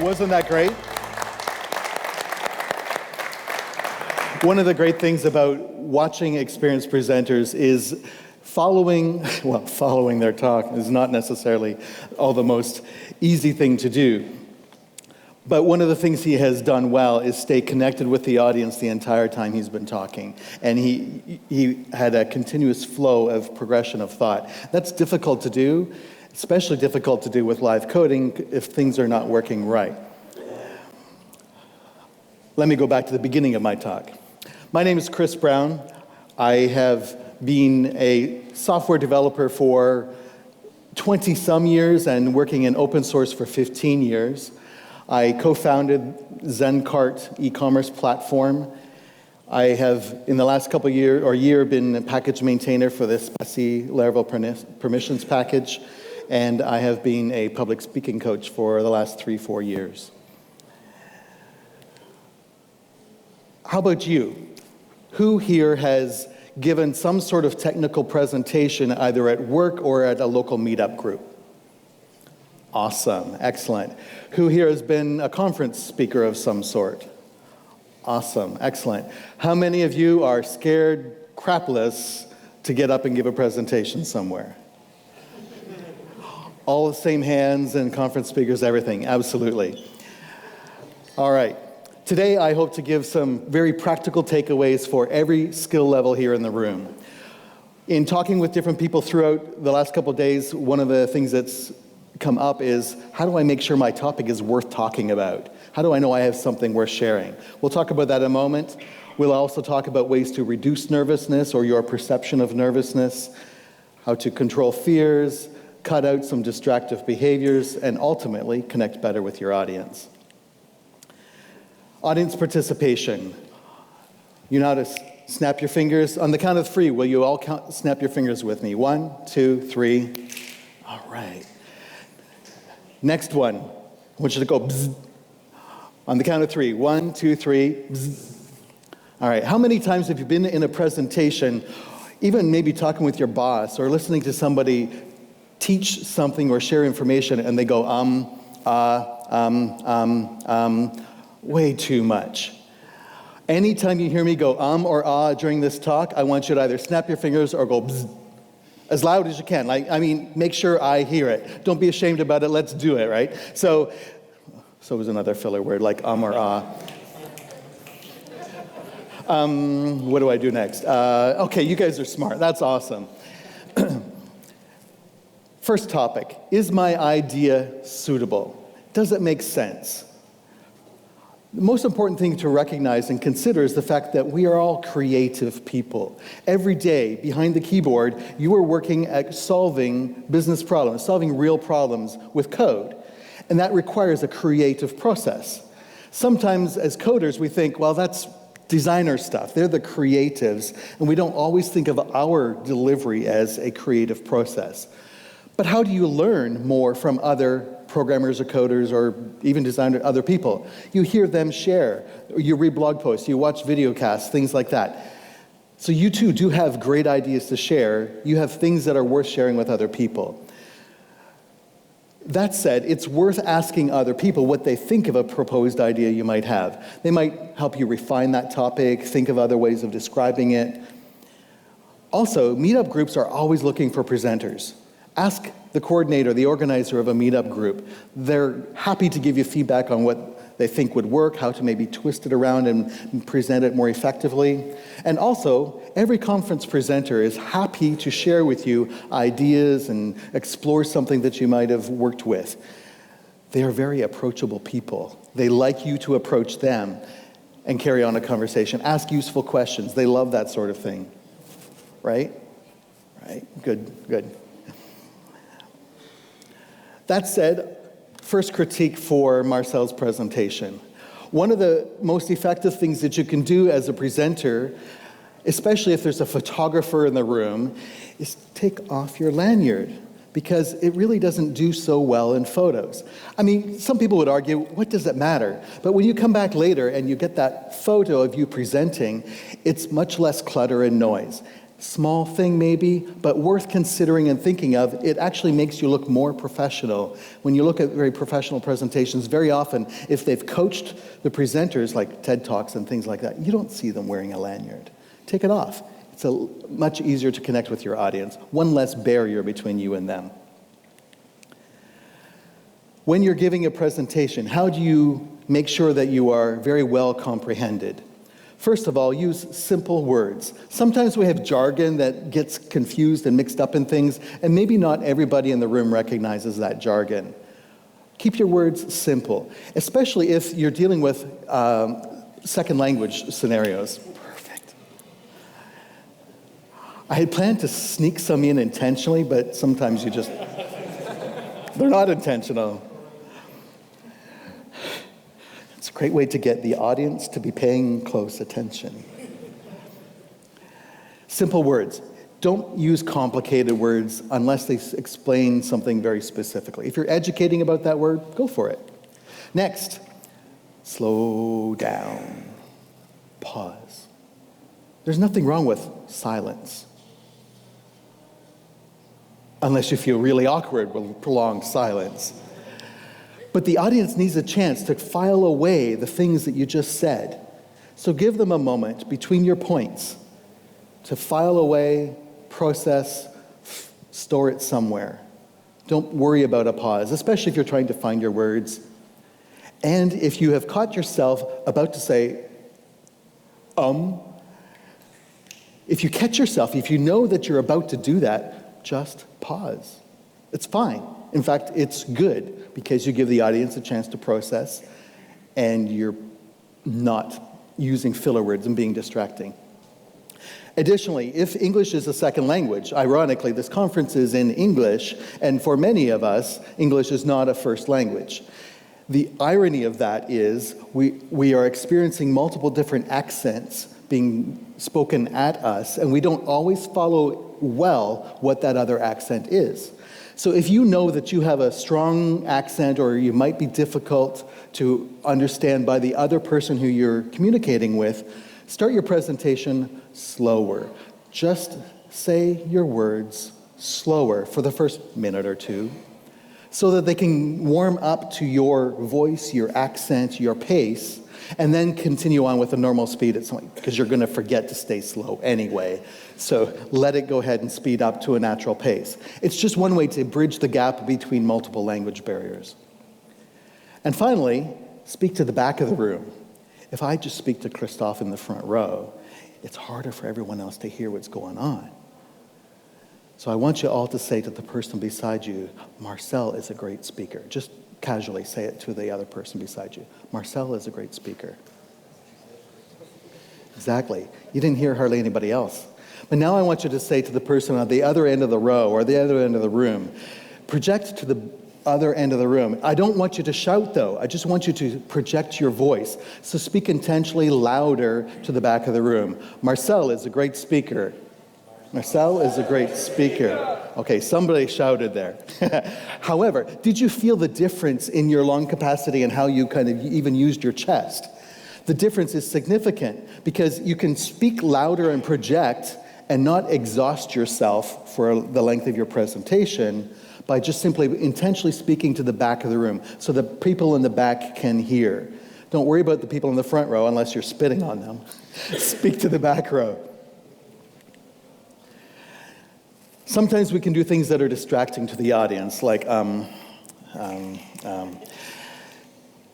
Wasn't that great? One of the great things about watching experienced presenters is following their talk is not necessarily all the most easy thing to do. But one of the things he has done well is stay connected with the audience the entire time he's been talking. And he had a continuous flow of progression of thought. That's difficult to do, especially difficult to do with live coding if things are not working right. Let me go back to the beginning of my talk. My name is Chris Brown. I have been a software developer for 20-some years and working in open source for 15 years. I co-founded ZenCart e-commerce platform. I have, in the last couple of year, been a package maintainer for this Laravel permissions package, and I have been a public speaking coach for the last 3-4 years. How about you? Who here has given some sort of technical presentation either at work or at a local meetup group? Awesome, excellent. Who here has been a conference speaker of some sort? Awesome, excellent. How many of you are scared crapless to get up and give a presentation somewhere? All the same hands and conference speakers, everything, absolutely. All right. Today, I hope to give some very practical takeaways for every skill level here in the room. In talking with different people throughout the last couple of days, one of the things that's come up is, how do I make sure my topic is worth talking about? How do I know I have something worth sharing? We'll talk about that in a moment. We'll also talk about ways to reduce nervousness or your perception of nervousness, how to control fears, cut out some distractive behaviors, and ultimately connect better with your audience. Audience participation. You know how to snap your fingers? On the count of 3, will you all snap your fingers with me? 1, 2, 3. All right. Next one. I want you to go bzz. On the count of 3. 1, 2, 3. Bzz. All right. How many times have you been in a presentation, even maybe talking with your boss or listening to somebody teach something or share information and they go, way too much. Anytime you hear me go or ah during this talk, I want you to either snap your fingers or go bzz, as loud as you can. Make sure I hear it. Don't be ashamed about it. Let's do it, right? So was another filler word like or ah. What do I do next? Okay, you guys are smart. That's awesome. First topic, is my idea suitable? Does it make sense? The most important thing to recognize and consider is the fact that we are all creative people. Every day, behind the keyboard, you are working at solving business problems, solving real problems with code. And that requires a creative process. Sometimes as coders, we think, well, that's designer stuff. They're the creatives, and we don't always think of our delivery as a creative process. But how do you learn more from other programmers or coders or even designers, other people? You hear them share, you read blog posts, you watch video casts, things like that. So you too do have great ideas to share. You have things that are worth sharing with other people. That said, it's worth asking other people what they think of a proposed idea you might have. They might help you refine that topic, think of other ways of describing it. Also, meetup groups are always looking for presenters. Ask the coordinator, the organizer of a meetup group. They're happy to give you feedback on what they think would work, how to maybe twist it around and present it more effectively. And also, every conference presenter is happy to share with you ideas and explore something that you might have worked with. They are very approachable people. They like you to approach them and carry on a conversation. Ask useful questions. They love that sort of thing. Right? Right? Good. That said, first critique for Marcel's presentation. One of the most effective things that you can do as a presenter, especially if there's a photographer in the room, is take off your lanyard, because it really doesn't do so well in photos. Some people would argue, what does it matter? But when you come back later and you get that photo of you presenting, it's much less clutter and noise. Small thing maybe, but worth considering and thinking of. It actually makes you look more professional. When you look at very professional presentations, very often, if they've coached the presenters, like TED Talks and things like that, you don't see them wearing a lanyard. Take it off. It's much easier to connect with your audience. One less barrier between you and them. When you're giving a presentation, how do you make sure that you are very well comprehended? First of all, use simple words. Sometimes we have jargon that gets confused and mixed up in things, and maybe not everybody in the room recognizes that jargon. Keep your words simple, especially if you're dealing with second language scenarios. Perfect. I had planned to sneak some in intentionally, but sometimes you just, they're not intentional. It's a great way to get the audience to be paying close attention. Simple words. Don't use complicated words unless they explain something very specifically. If you're educating about that word, go for it. Next, slow down. Pause. There's nothing wrong with silence. Unless you feel really awkward with prolonged silence. But the audience needs a chance to file away the things that you just said. So give them a moment between your points to file away, process, store it somewhere. Don't worry about a pause, especially if you're trying to find your words. And if you have caught yourself about to say, if you catch yourself, if you know that you're about to do that, just pause. It's fine. In fact, it's good because you give the audience a chance to process and you're not using filler words and being distracting. Additionally, if English is a second language, ironically, this conference is in English, and for many of us, English is not a first language. The irony of that is we are experiencing multiple different accents being spoken at us, and we don't always follow well what that other accent is. So if you know that you have a strong accent or you might be difficult to understand by the other person who you're communicating with, start your presentation slower. Just say your words slower for the first minute or two so that they can warm up to your voice, your accent, your pace, and then continue on with a normal speed at some point, because you're going to forget to stay slow anyway. So let it go ahead and speed up to a natural pace. It's just one way to bridge the gap between multiple language barriers. And finally, speak to the back of the room. If I just speak to Christophe in the front row, it's harder for everyone else to hear what's going on. So I want you all to say to the person beside you, Marcel is a great speaker. Just casually say it to the other person beside you. Marcel is a great speaker. Exactly. You didn't hear hardly anybody else. But now I want you to say to the person on the other end of the row or the other end of the room, project to the other end of the room. I don't want you to shout, though. I just want you to project your voice. So speak intentionally louder to the back of the room. Marcel is a great speaker. Marcel is a great speaker. Okay, somebody shouted there. However, did you feel the difference in your lung capacity and how you kind of even used your chest? The difference is significant because you can speak louder and project and not exhaust yourself for the length of your presentation by just simply intentionally speaking to the back of the room so the people in the back can hear. Don't worry about the people in the front row unless you're spitting on them. Speak to the back row. Sometimes we can do things that are distracting to the audience, like,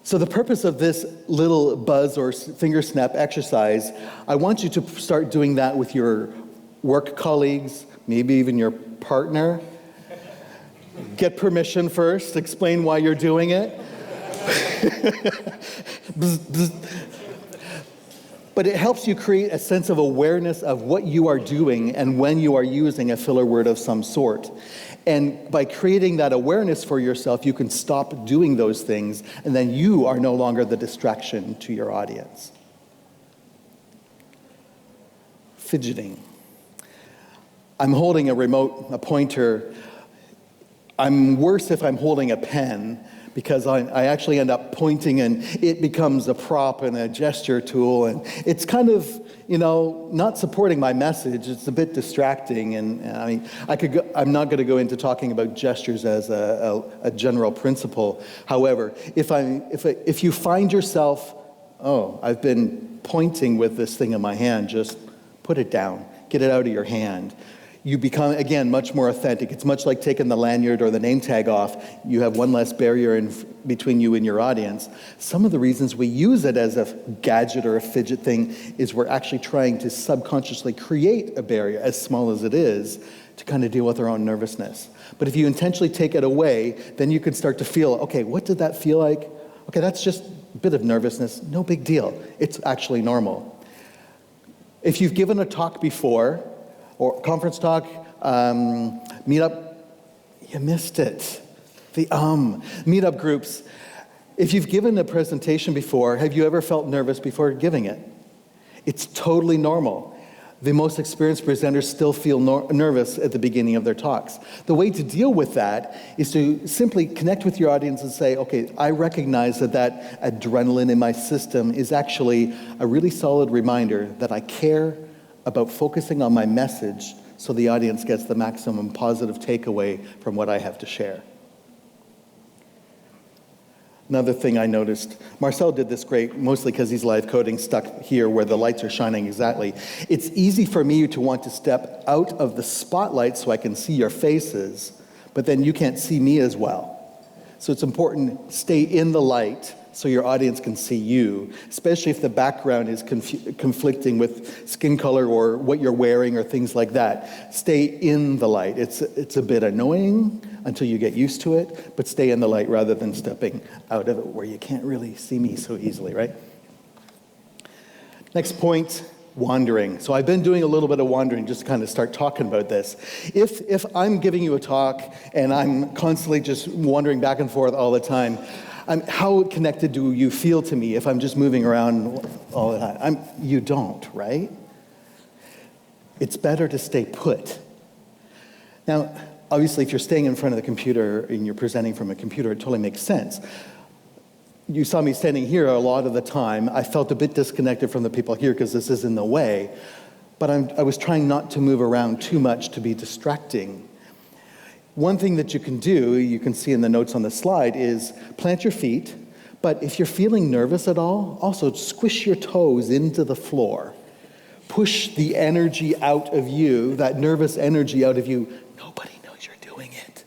So the purpose of this little buzz or finger snap exercise, I want you to start doing that with your work colleagues, maybe even your partner. Get permission first, explain why you're doing it. Bzz, bzz. But it helps you create a sense of awareness of what you are doing and when you are using a filler word of some sort. And by creating that awareness for yourself, you can stop doing those things, and then you are no longer the distraction to your audience. Fidgeting. I'm holding a pointer. I'm worse if I'm holding a pen, because I actually end up pointing and it becomes a prop and a gesture tool, and it's kind of, not supporting my message. It's a bit distracting, and I mean, I'm not going to go into talking about gestures as a general principle. However, if you find yourself, I've been pointing with this thing in my hand, just put it down, get it out of your hand. You become, again, much more authentic. It's much like taking the lanyard or the name tag off. You have one less barrier between you and your audience. Some of the reasons we use it as a gadget or a fidget thing is we're actually trying to subconsciously create a barrier, as small as it is, to kind of deal with our own nervousness. But if you intentionally take it away, then you can start to feel, okay, what did that feel like? Okay, that's just a bit of nervousness. No big deal. It's actually normal. If you've given a talk before, or conference talk, meetup, you missed it. Meetup groups. If you've given a presentation before, have you ever felt nervous before giving it? It's totally normal. The most experienced presenters still feel nervous at the beginning of their talks. The way to deal with that is to simply connect with your audience and say, okay, I recognize that adrenaline in my system is actually a really solid reminder that I care about focusing on my message so the audience gets the maximum positive takeaway from what I have to share. Another thing I noticed, Marcel did this great, mostly because he's live coding stuck here where the lights are shining exactly. It's easy for me to want to step out of the spotlight so I can see your faces, but then you can't see me as well. So it's important, stay in the light so your audience can see you, especially if the background is conflicting with skin color or what you're wearing or things like that. Stay in the light. It's a bit annoying until you get used to it, but stay in the light rather than stepping out of it where you can't really see me so easily, right? Next point, wandering. So I've been doing a little bit of wandering just to kind of start talking about this. If I'm giving you a talk and I'm constantly just wandering back and forth all the time, how connected do you feel to me if I'm just moving around all the time? You don't, right? It's better to stay put. Now, obviously, if you're staying in front of the computer and you're presenting from a computer, it totally makes sense. You saw me standing here a lot of the time. I felt a bit disconnected from the people here because this is in the way, but I was trying not to move around too much to be distracting. One thing that you can do, you can see in the notes on the slide, is plant your feet, but if you're feeling nervous at all, also squish your toes into the floor. Push the energy out of you, that nervous energy out of you. Nobody knows you're doing it.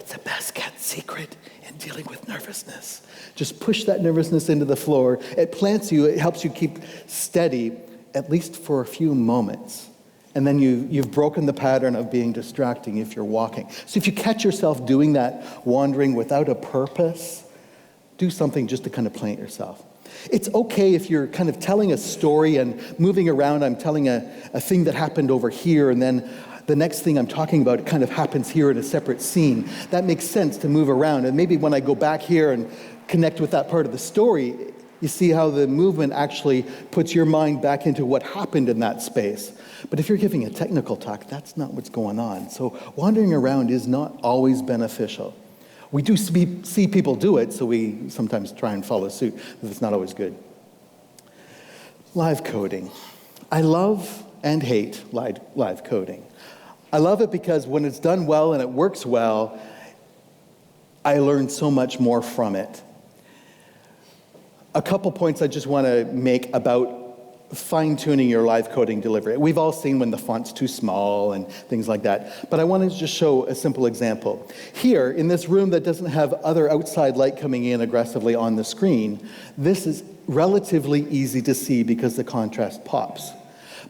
It's the best kept secret in dealing with nervousness. Just push that nervousness into the floor. It plants you, it helps you keep steady, at least for a few moments. And then you've broken the pattern of being distracting if you're walking. So if you catch yourself doing that, wandering without a purpose, do something just to kind of plant yourself. It's okay if you're kind of telling a story and moving around. I'm telling a thing that happened over here, and then the next thing I'm talking about, it kind of happens here in a separate scene. That makes sense to move around. And maybe when I go back here and connect with that part of the story, you see how the movement actually puts your mind back into what happened in that space. But if you're giving a technical talk, that's not what's going on. So wandering around is not always beneficial. We do see people do it, so we sometimes try and follow suit, but it's not always good. Live coding. I love and hate live coding. I love it because when it's done well and it works well, I learn so much more from it. A couple points I just want to make about fine-tuning your live coding delivery. We've all seen when the font's too small and things like that, but I want to just show a simple example. Here, in this room that doesn't have other outside light coming in aggressively on the screen, this is relatively easy to see because the contrast pops.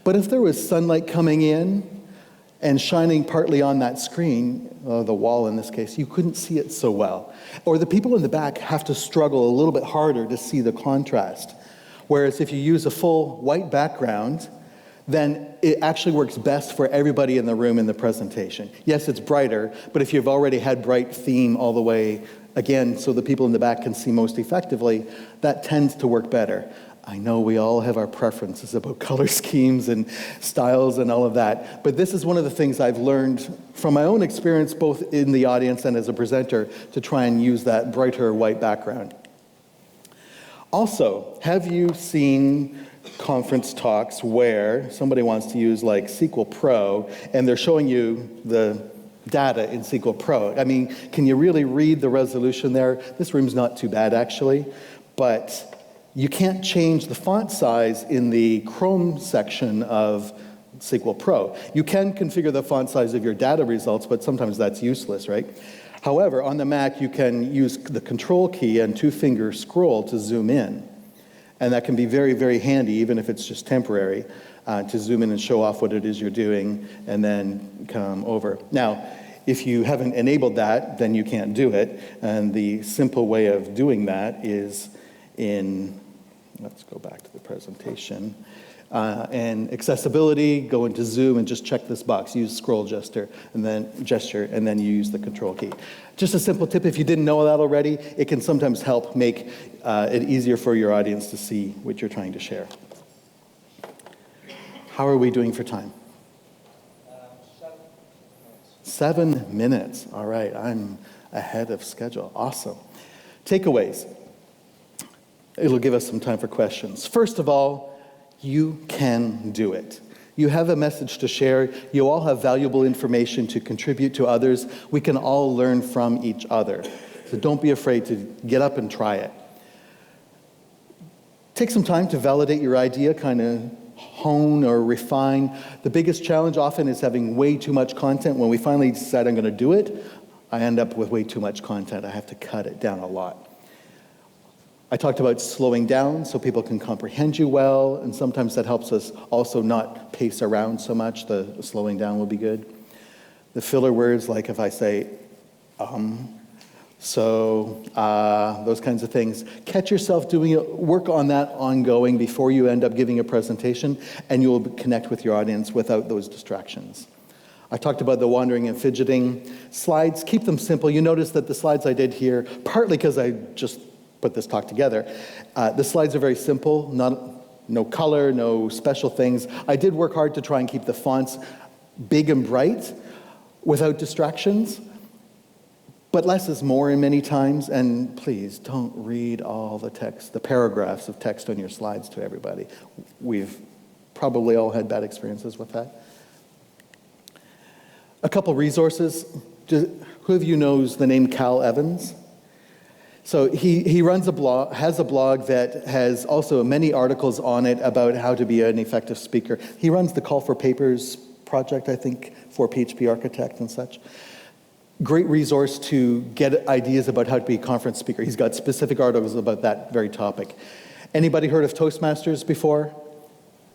But if there was sunlight coming in and shining partly on that screen, the wall in this case, you couldn't see it so well. Or the people in the back have to struggle a little bit harder to see the contrast. Whereas if you use a full white background, then it actually works best for everybody in the room in the presentation. Yes, it's brighter, but if you've already had bright theme all the way, again, so the people in the back can see most effectively, that tends to work better. I know we all have our preferences about color schemes and styles and all of that, but this is one of the things I've learned from my own experience, both in the audience and as a presenter, to try and use that brighter white background. Also, have you seen conference talks where somebody wants to use like SQL Pro and they're showing you the data in SQL Pro? I mean, can you really read the resolution there? This room's not too bad actually, but you can't change the font size in the Chrome section of SQL Pro. You can configure the font size of your data results, but sometimes that's useless, right? However, on the Mac, you can use the Control key and two-finger scroll to zoom in. And that can be very, very handy, even if it's just temporary, to zoom in and show off what it is you're doing and then come over. Now, if you haven't enabled that, then you can't do it. And the simple way of doing that is in, let's go back to the presentation, and accessibility, go into zoom and just check this box, use scroll gesture, and then you use the Control key. Just a simple tip, if you didn't know that already, it can sometimes help make it easier for your audience to see what you're trying to share. How are we doing for time? 7 minutes. All right, I'm ahead of schedule. Awesome. Takeaways. It'll give us some time for questions. First of all, you can do it. You have a message to share. You all have valuable information to contribute to others. We can all learn from each other. So don't be afraid to get up and try it. Take some time to validate your idea, kind of hone or refine. The biggest challenge often is having way too much content. When we finally decide I'm going to do it, I end up with way too much content. I have to cut it down a lot. I talked about slowing down so people can comprehend you well, and sometimes that helps us also not pace around so much. The slowing down will be good. The filler words, like if I say, those kinds of things. Catch yourself doing it. Work on that ongoing before you end up giving a presentation, and you will connect with your audience without those distractions. I talked about the wandering and fidgeting. Slides, keep them simple. You notice that the slides I did here, partly because I just put this talk together, the slides are very simple, no color, no special things. I did work hard to try and keep the fonts big and bright without distractions, but less is more in many times, and please don't read all the text, the paragraphs of text on your slides to everybody. We've probably all had bad experiences with that. A couple resources. Who of you knows the name Cal Evans? So he runs a blog, has a blog that has also many articles on it about how to be an effective speaker. He runs the Call for Papers project, I think, for PHP Architect and such. Great resource to get ideas about how to be a conference speaker. He's got specific articles about that very topic. Anybody heard of Toastmasters before?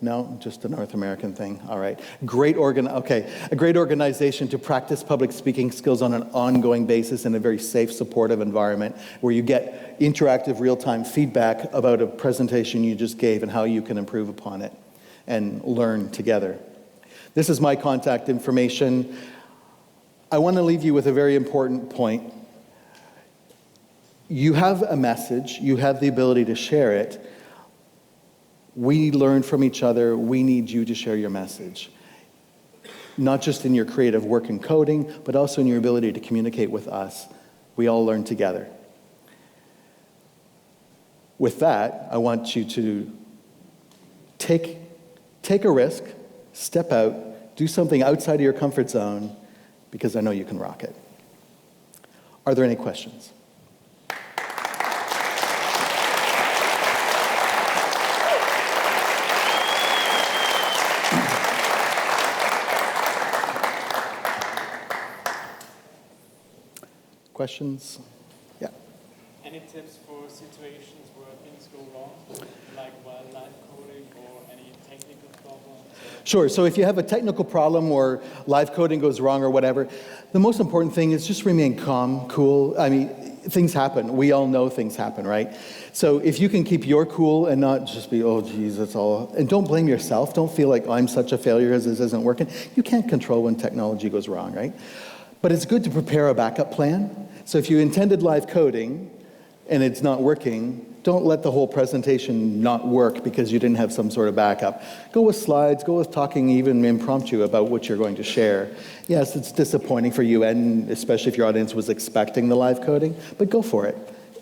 No, just a North American thing. All right. A great organization to practice public speaking skills on an ongoing basis in a very safe, supportive environment where you get interactive, real-time feedback about a presentation you just gave and how you can improve upon it and learn together. This is my contact information. I want to leave you with a very important point. You have a message. You have the ability to share it. We learn from each other. We need you to share your message. Not just in your creative work and coding, but also in your ability to communicate with us. We all learn together. With that, I want you to take a risk, step out, do something outside of your comfort zone, because I know you can rock it. Are there any questions? Questions? Yeah. Any tips for situations where things go wrong, like while live coding, or any technical problems? Sure. So if you have a technical problem or live coding goes wrong or whatever, the most important thing is just remain calm, cool. I mean, things happen. We all know things happen, right? So if you can keep your cool and not just be, oh, geez, that's all. And don't blame yourself. Don't feel like I'm such a failure as this isn't working. You can't control when technology goes wrong, right? But it's good to prepare a backup plan. So if you intended live coding and it's not working, don't let the whole presentation not work because you didn't have some sort of backup. Go with slides, go with talking even impromptu about what you're going to share. Yes, it's disappointing for you, and especially if your audience was expecting the live coding, but go for it.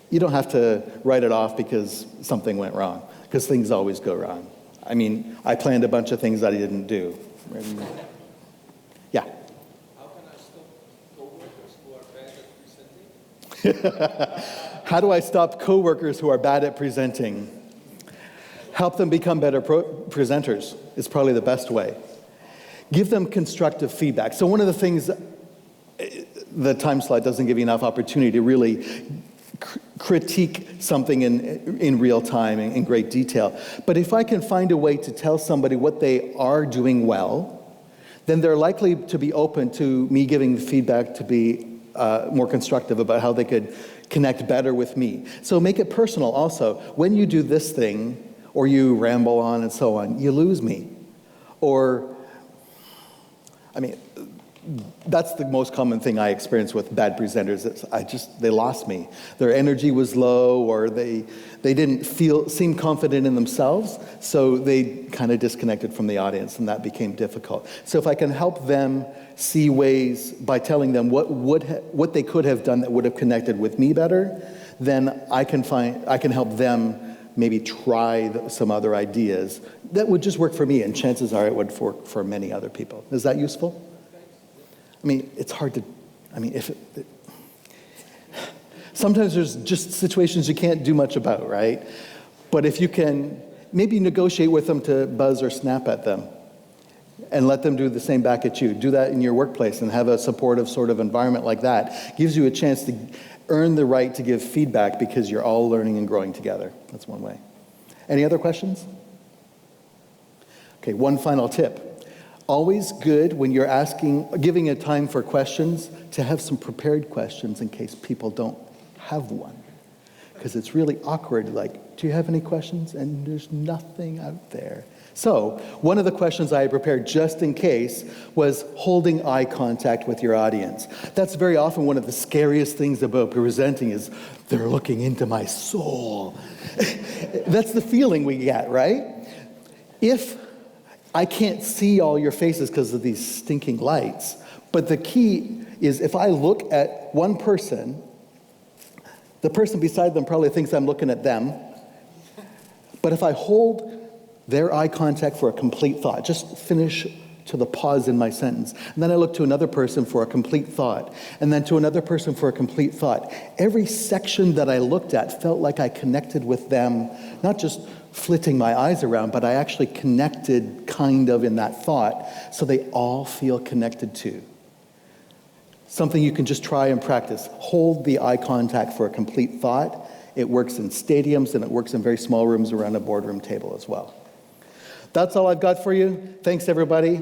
You don't have to write it off because something went wrong, because things always go wrong. I mean, I planned a bunch of things that I didn't do. And, yeah. How can I stop coworkers who are bad at presenting? How do I stop coworkers who are bad at presenting? Help them become better presenters is probably the best way. Give them constructive feedback. So one of the things, the time slot doesn't give you enough opportunity to really critique something in real time in great detail. But if I can find a way to tell somebody what they are doing well, then they're likely to be open to me giving feedback to be more constructive about how they could connect better with me. So make it personal also. When you do this thing, or you ramble on and so on, you lose me. Or, I mean, that's the most common thing I experience with bad presenters. They lost me. Their energy was low, or they didn't seem confident in themselves, so they kind of disconnected from the audience, and that became difficult. So if I can help them see ways by telling them what they could have done that would have connected with me better, then I can help them maybe try some other ideas that would just work for me, and chances are it would work for many other people. Is that useful? I mean, it's hard to, sometimes there's just situations you can't do much about, right? But if you can maybe negotiate with them to buzz or snap at them and let them do the same back at you. Do that in your workplace and have a supportive sort of environment like that. Gives you a chance to earn the right to give feedback because you're all learning and growing together. That's one way. Any other questions? Okay, one final tip. Always good when you're giving a time for questions to have some prepared questions in case people don't have one. Because it's really awkward, like, do you have any questions? And there's nothing out there. So, one of the questions I prepared just in case was holding eye contact with your audience. That's very often one of the scariest things about presenting is they're looking into my soul. That's the feeling we get, right? If I can't see all your faces because of these stinking lights, but the key is if I look at one person, the person beside them probably thinks I'm looking at them, but if I hold their eye contact for a complete thought, just finish to the pause in my sentence, and then I look to another person for a complete thought, and then to another person for a complete thought. Every section that I looked at felt like I connected with them, not just flitting my eyes around, but I actually connected kind of in that thought, so they all feel connected to. Something you can just try and practice. Hold the eye contact for a complete thought. It works in stadiums, and it works in very small rooms around a boardroom table as well. That's all I've got for you. Thanks, everybody.